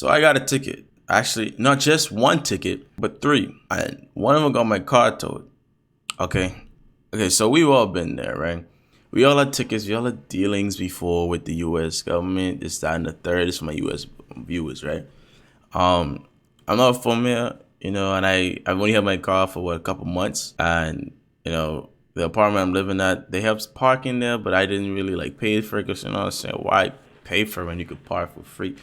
So I got a ticket. Actually, not just one ticket, but three. And one of them got my car towed. Okay. Okay, so we've all been there, right? We all had tickets, we all had dealings before with the US government, this, that, and the third. This is my US viewers, right? I'm not from here, and I've only had my car for a couple months, and the apartment I'm living at, they have parking there, but I didn't really like pay for it because I'm saying, why pay for it when you could park for free?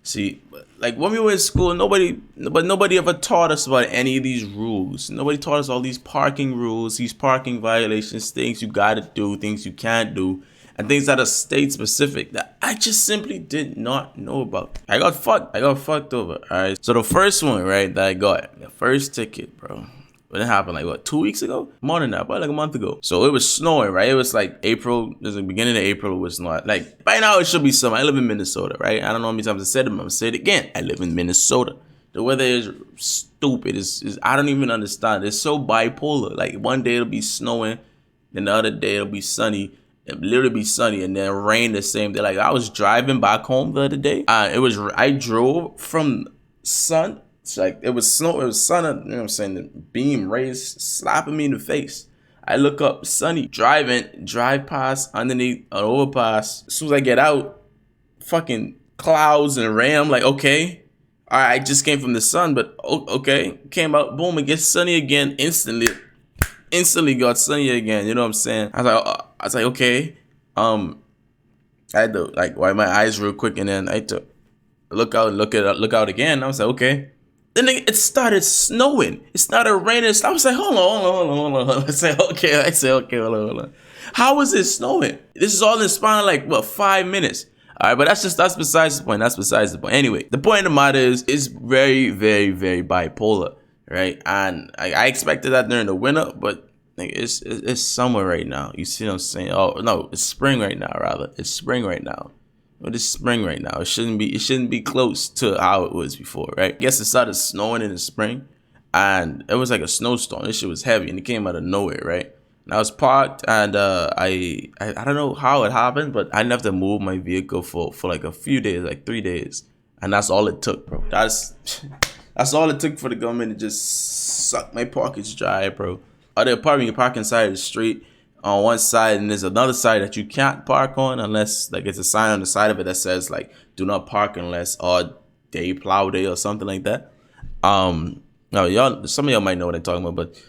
See, like when we were in school, nobody ever taught us about any of these rules. Nobody taught us all these parking rules, these parking violations, things you gotta do, things you can't do, and things that are state specific that I just simply did not know about. I got fucked over. All right. So the first one, right, that I got, the first ticket, bro. It happened like what, 2 weeks ago? More than that, probably like a month ago. So it was snowing, right? It was like April. It was the beginning of April. It was not like by now it should be summer. I live in Minnesota, right? I don't know how many times I said it, but I'm gonna say it again. I live in Minnesota. The weather is stupid. I don't even understand. It's so bipolar. Like one day it'll be snowing, then the other day it'll be sunny. It'll literally be sunny and then rain the same day. Like I was driving back home the other day. I drove from sun. It's like it was snow, it was sun, you know what I'm saying? The beam rays slapping me in the face. I look up, sunny, drive past underneath an overpass. As soon as I get out, fucking clouds and rain. I'm like, okay, all right, I just came from the sun, but okay, came out, boom, it gets sunny again instantly got sunny again. You know what I'm saying? I was like, okay, I had to like wipe my eyes real quick, and then I had to look out again. I was like, okay. Then it started snowing. It started raining. I was like, hold on. I said, okay, hold on. How is it snowing? This is all in span of like, what, 5 minutes? All right, but that's besides the point. Anyway, the point of the matter is, it's very, very, very bipolar, right? And I expected that during the winter, but like, it's summer right now. You see what I'm saying? Oh, no, it's spring right now, rather. It's spring right now. Well, it's spring right now. It shouldn't be close to how it was before, right? I guess it started snowing in the spring, and it was like a snowstorm. This shit was heavy, and it came out of nowhere, right? And I was parked, and I don't know how it happened, but I didn't have to move my vehicle for like a few days, like 3 days, and that's all it took, bro. That's all it took for the government to just suck my pockets dry, bro. Other apartment, you park inside the street on one side, and there's another side that you can't park on unless like it's a sign on the side of it that says like do not park unless odd day, plow day, or something like that. No, some of y'all might know what I'm talking about, but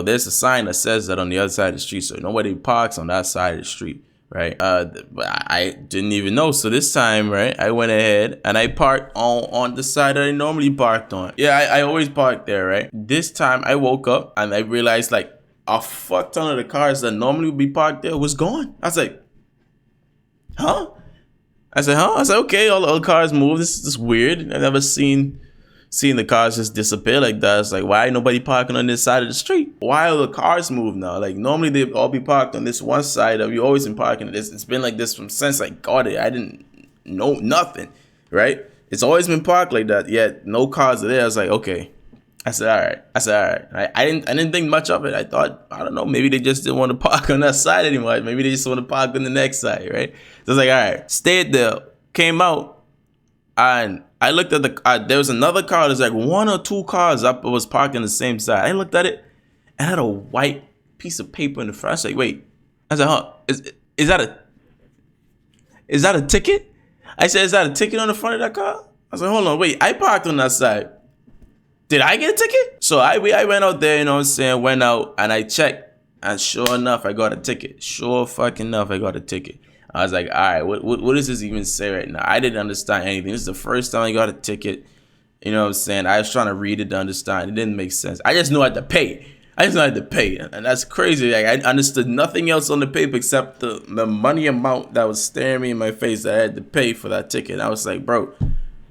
there's a sign that says that on the other side of the street, so nobody parks on that side of the street, right? But I didn't even know. So this time, right, I went ahead and I parked on the side that I normally parked on. Yeah, I always park there, right? This time I woke up and I realized like a fuck ton of the cars that normally would be parked there was gone. I was like, huh? I said, okay, all the cars moved. This is weird. I've never seen the cars just disappear like that. It's like, why ain't nobody parking on this side of the street? Why are the cars moved now? Like normally they all be parked on this one side of you always been parking this. It's been like this since I got it. I didn't know nothing, right? It's always been parked like that, yet no cars are there. I was like, okay. I said, all right. I didn't think much of it. I thought, I don't know, maybe they just didn't want to park on that side anymore. Maybe they just want to park on the next side, right? So I was like, all right, stayed there, came out, and I looked at there was another car. There's like 1 or 2 cars up was parked on the same side. I looked at it and had a white piece of paper in the front. I was like, wait. I said, huh? Is that a ticket? I said, is that a ticket on the front of that car? I was like, hold on, wait. I parked on that side. Did I get a ticket? So I went out there, you know what I'm saying, went out and I checked, and sure enough, I got a ticket. Sure fucking enough, I got a ticket. I was like, all right, what does this even say right now? I didn't understand anything. This is the first time I got a ticket. You know what I'm saying? I was trying to read it to understand. It didn't make sense. I just knew I had to pay. And that's crazy. Like, I understood nothing else on the paper except the money amount that was staring me in my face that I had to pay for that ticket. I was like, bro,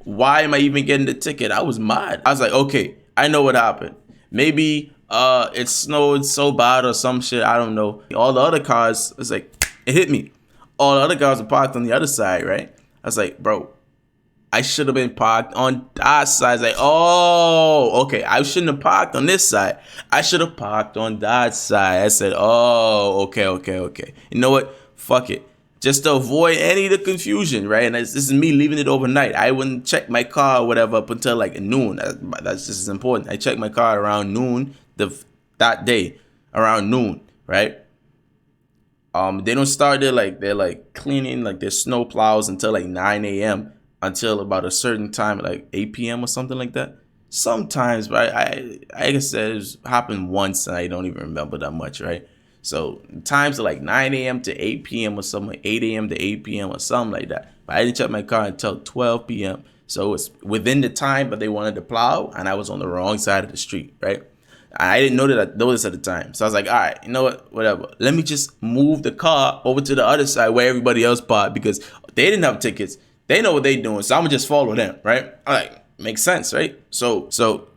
why am I even getting the ticket? I was mad. I was like, okay, I know what happened. Maybe it snowed so bad or some shit. I don't know. All the other cars, it's like, it hit me. All the other cars were parked on the other side, right? I was like, bro, I should have been parked on that side. I was like, oh, okay. I shouldn't have parked on this side. I should have parked on that side. I said, oh, okay. You know what? Fuck it. just to avoid any of the confusion, right? And this is me leaving it overnight. I wouldn't check my car or whatever up until like noon. That's just as important. I checked my car around noon that day, around noon, right? They don't start they're like cleaning like their snow plows until like 9 a.m. until about a certain time, like 8 p.m. or something like that. Sometimes, but I said it's happened once and I don't even remember that much, right? So times are like 9 a.m. to 8 p.m. or something, 8 a.m. to 8 p.m. or something like that. But I didn't check my car until 12 p.m. So it's within the time, but they wanted to plow and I was on the wrong side of the street, right? I didn't know this at the time. So I was like, all right, you know what, whatever. Let me just move the car over to the other side where everybody else parked because they didn't have tickets. They know what they're doing. So I'm going to just follow them, right? All right, makes sense, right? So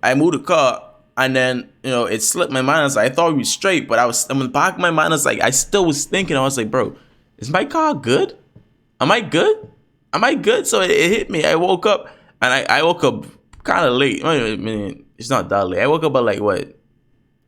I moved the car and then, it slipped my mind. I thought we were straight, but I'm in the back of my mind. I still was thinking, I was like, bro, is my car good? Am I good? So it hit me. I woke up and I woke up kind of late. I mean, it's not that late. I woke up at like what?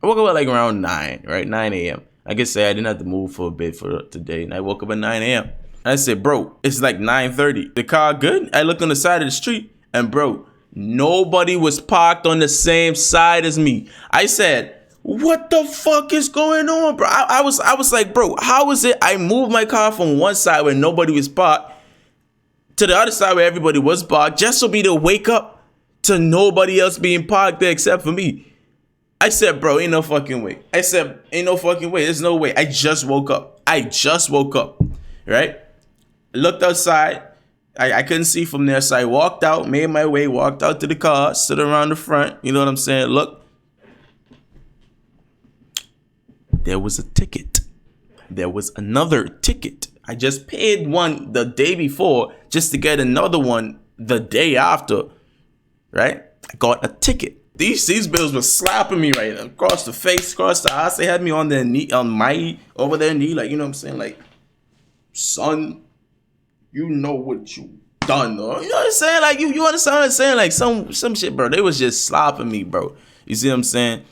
I woke up at like around 9, right? 9 a.m. Like I said, I didn't have to move for a bit for today. And I woke up at 9 a.m. And I said, bro, it's like 9:30. The car good? I looked on the side of the street and bro, nobody was parked on the same side as me. I said, what the fuck is going on, bro? I was like, bro, how is it I moved my car from one side where nobody was parked to the other side where everybody was parked just for me to wake up to nobody else being parked there except for me? I said, bro, ain't no fucking way. There's no way. I just woke up, right? Looked outside. I couldn't see from there. So I walked out, made my way, walked out to the car, stood around the front. You know what I'm saying? Look, there was a ticket. There was another ticket. I just paid one the day before just to get another one the day after, right? I got a ticket. These bills were slapping me right across the face, across the eyes. They had me on their knee, over their knee, like, you know what I'm saying? Like, son, you know what you done, or you know what I'm saying? Like, you understand what I'm saying? Like, some shit, bro. They was just slapping me, bro. You see what I'm saying?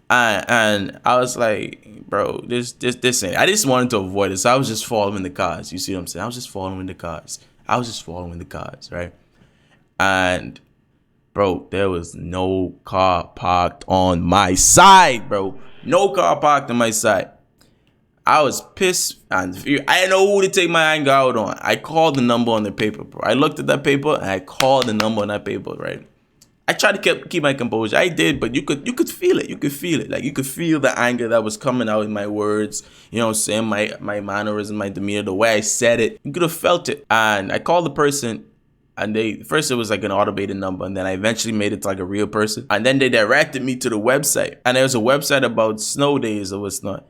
And I was like, bro, this ain't. I just wanted to avoid this. So I was just following the cars. You see what I'm saying? I was just following the cars, right? And bro, there was no car parked on my side, bro. No car parked on my side. I was pissed and I didn't know who to take my anger out on. I called the number on the paper, bro. I looked at that paper and I called the number on that paper, right? I tried to keep my composure. I did, but you could feel it. You could feel it. Like, you could feel the anger that was coming out in my words. You know what I'm saying? My mannerism, my demeanor, the way I said it. You could have felt it. And I called the person. And first it was like an automated number, and then I eventually made it to like a real person. And then they directed me to the website. And there was a website about snow days or what's not.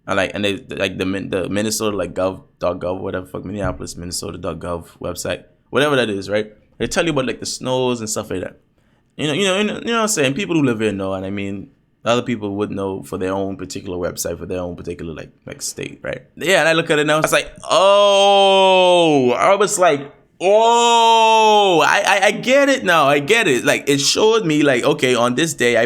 And they like the Minnesota like gov.gov, whatever, fuck, Minneapolis, Minnesota.gov website. Whatever that is, right? They tell you about like the snows and stuff like that. You know what I'm saying? People who live here know, and I mean other people would know for their own particular website, for their own particular like state, right? Yeah, and I look at it now, I was like, I get it now. I get it. Like, it showed me like, okay, on this day I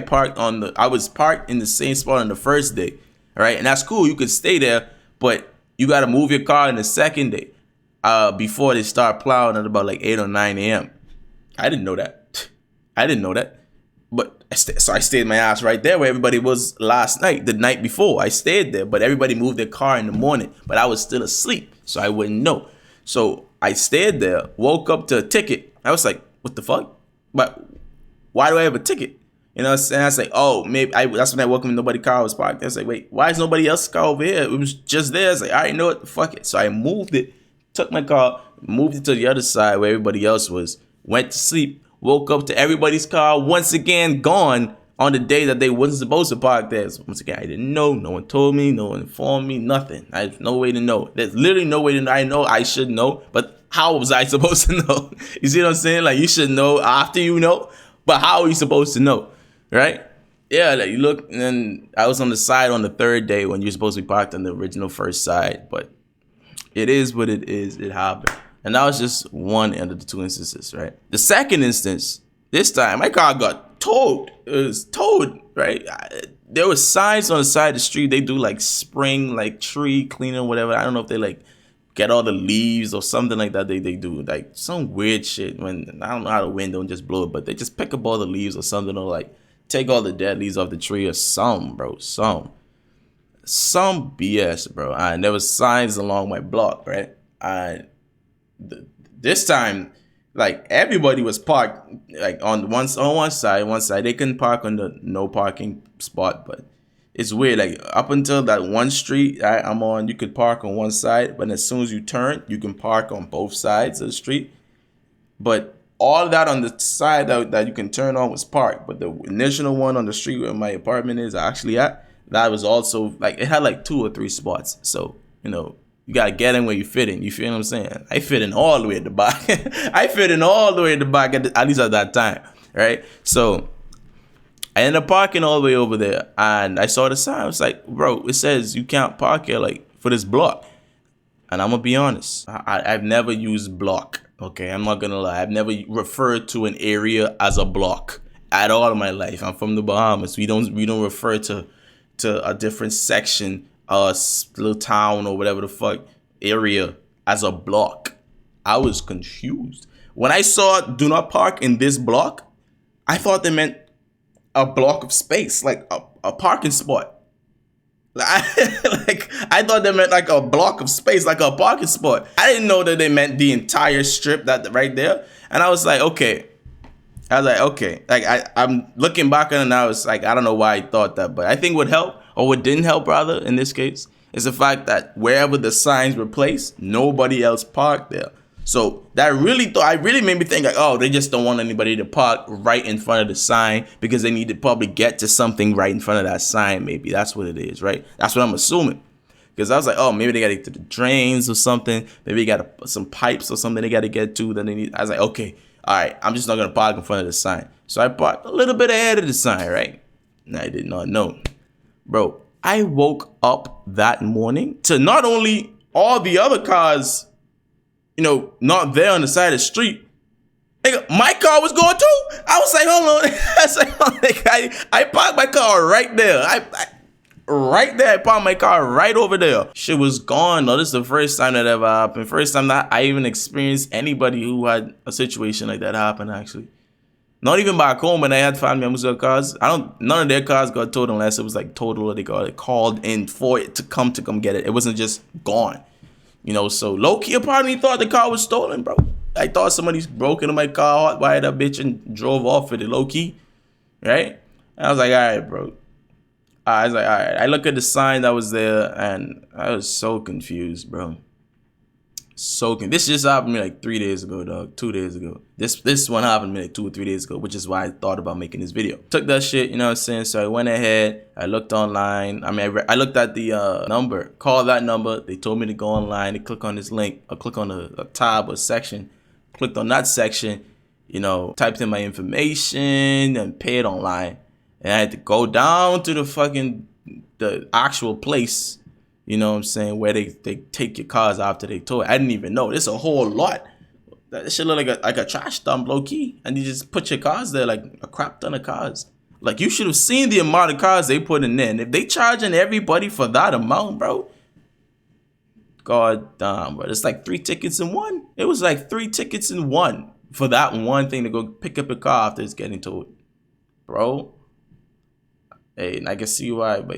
was parked in the same spot on the first day. All right. And that's cool. You could stay there, but you got to move your car in the second day before they start plowing at about like 8 or 9 a.m. I didn't know that. But so I stayed my ass right there where everybody was last night, the night before. I stayed there, but everybody moved their car in the morning, but I was still asleep, so I wouldn't know. So I stayed there, woke up to a ticket. I was like, what the fuck? But why do I have a ticket? You know what I'm saying? I was like, oh, maybe that's when I woke up and nobody's car was parked. I was like, wait, why is nobody else's car over here? It was just there. I was like, all right, you know what? Fuck it. So I moved it, took my car, moved it to the other side where everybody else was, went to sleep, woke up to everybody's car once again gone on the day that they wasn't supposed to park there. So once again, I didn't know. No one told me. No one informed me. Nothing. I have no way to know. There's literally no way to know. I know I should know, but how was I supposed to know? You see what I'm saying? Like, you should know after you know, but how are you supposed to know? Right? Yeah, like, you look, and then I was on the side on the third day when you're supposed to be parked on the original first side, but it is what it is. It happened. And that was just one out of the two instances, right? The second instance, this time, my car got towed. It was towed, right? There was signs on the side of the street. They do like spring, like tree cleaning, whatever. I don't know if they like get all the leaves or something like that. They do like some weird shit when I don't know how the wind don't just blow it, but they just pick up all the leaves or something, or like take all the dead leaves off the tree or some, bro, some BS, bro. And there was signs along my block, right? And this time, like everybody was parked like on one side. They couldn't park on the no parking spot, but it's weird. Like up until that one street I'm on, you could park on one side, but as soon as you turn, you can park on both sides of the street. But all that on the side that you can turn on was parked, but the initial one on the street where my apartment is actually at, that was also like it had like 2 or 3 spots. So you gotta get in where you fit in. You feel what I'm saying? I fit in all the way at the back. I fit in all the way at the back at least at that time, right? So I ended up parking all the way over there, and I saw the sign. I was like, bro, it says you can't park here like for this block. And I'm gonna be honest, I've never used block. Okay, I'm not gonna lie. I've never referred to an area as a block at all in my life. I'm from the Bahamas. We don't refer to a different section, little town or whatever the fuck area as a block. I was confused when I saw "do not park in this block." I thought they meant a block of space, like a parking spot. I thought they meant like a block of space, like a parking spot. I didn't know that they meant the entire strip that right there. And I was like, okay. Like I'm looking back on it now. It's like I don't know why I thought that, but I think what helped, or what didn't help rather, in this case, is the fact that wherever the signs were placed, nobody else parked there. So that really made me think like, oh, they just don't want anybody to park right in front of the sign because they need to probably get to something right in front of that sign. Maybe that's what it is, right? That's what I'm assuming. Because I was like, oh, maybe they got to get to the drains or something. Maybe they got some pipes or something they got to get to. I was like, okay, all right, I'm just not going to park in front of the sign. So I parked a little bit ahead of the sign, right? And I did not know. Bro, I woke up that morning to not only all the other cars, not there on the side of the street. Nigga, my car was going too. I was like, hold on. I was like, I parked my car right there. I parked my car right over there. Shit was gone. No, this is the first time that ever happened. First time that I even experienced anybody who had a situation like that happen, actually. Not even back home when I had family members with cars. None of their cars got towed unless it was like total or they got called in for it to come get it. It wasn't just gone. So low-key, I probably thought the car was stolen, bro. I thought somebody broke into my car, hot wired that bitch, and drove off with it, low-key, right? And I was like, all right, bro. I was like, all right. I look at the sign that was there, and I was so confused, bro. This just happened to me like 3 days ago, dog. 2 days ago. This one happened to me like 2 or 3 days ago, which is why I thought about making this video. Took that shit, you know what I'm saying? So I went ahead. I looked online. I mean, I looked at the number. Called that number. They told me to go online. They click on this link. Or click on a tab or section. Clicked on that section. Typed in my information and paid online. And I had to go down to the actual place. You know what I'm saying? Where they take your cars after they tow it. I didn't even know. There's a whole lot. That shit look like a trash dump, low key. And you just put your cars there, like a crap ton of cars. Like you should have seen the amount of cars they put in there. And if they charging everybody for that amount, bro, god damn, bro. It's like 3 tickets in one. It was like 3 tickets in one for that one thing to go pick up a car after it's getting towed. Bro. Hey, and I can see why, but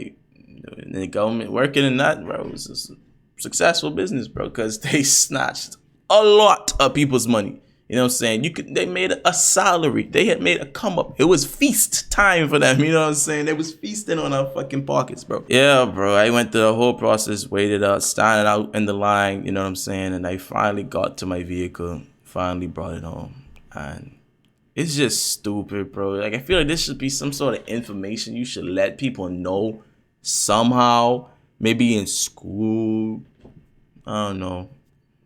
the government working in that, bro, it's a successful business, bro, because they snatched a lot of people's money. You know what I'm saying? They made a salary. They had made a come up. It was feast time for them. You know what I'm saying? They was feasting on our fucking pockets, bro. Yeah, bro. I went through the whole process, waited out, standing out in the line. You know what I'm saying? And I finally got to my vehicle. Finally brought it home. And it's just stupid, bro. Like, I feel like this should be some sort of information you should let people know somehow. Maybe in school. I don't know.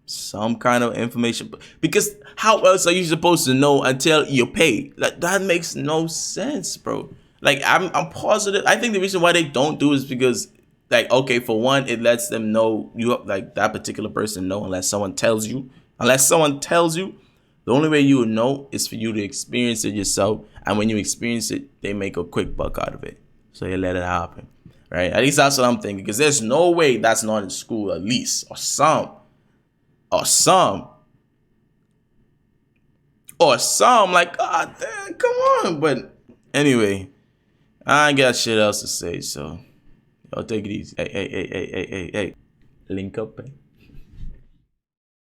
Some kind of information, because how else are you supposed to know until you pay? Like, that makes no sense, bro. Like, I'm positive. I think the reason why they don't do is because, like, okay, for one, it lets them know like that particular person know unless someone tells you. The only way you would know is for you to experience it yourself, and when you experience it, they make a quick buck out of it, so you let it happen, right? At least that's what I'm thinking, because there's no way that's not in school, at least, or some. Or some. Or some. Like, God damn, come on. But anyway, I ain't got shit else to say, so y'all take it easy. Hey. Link up,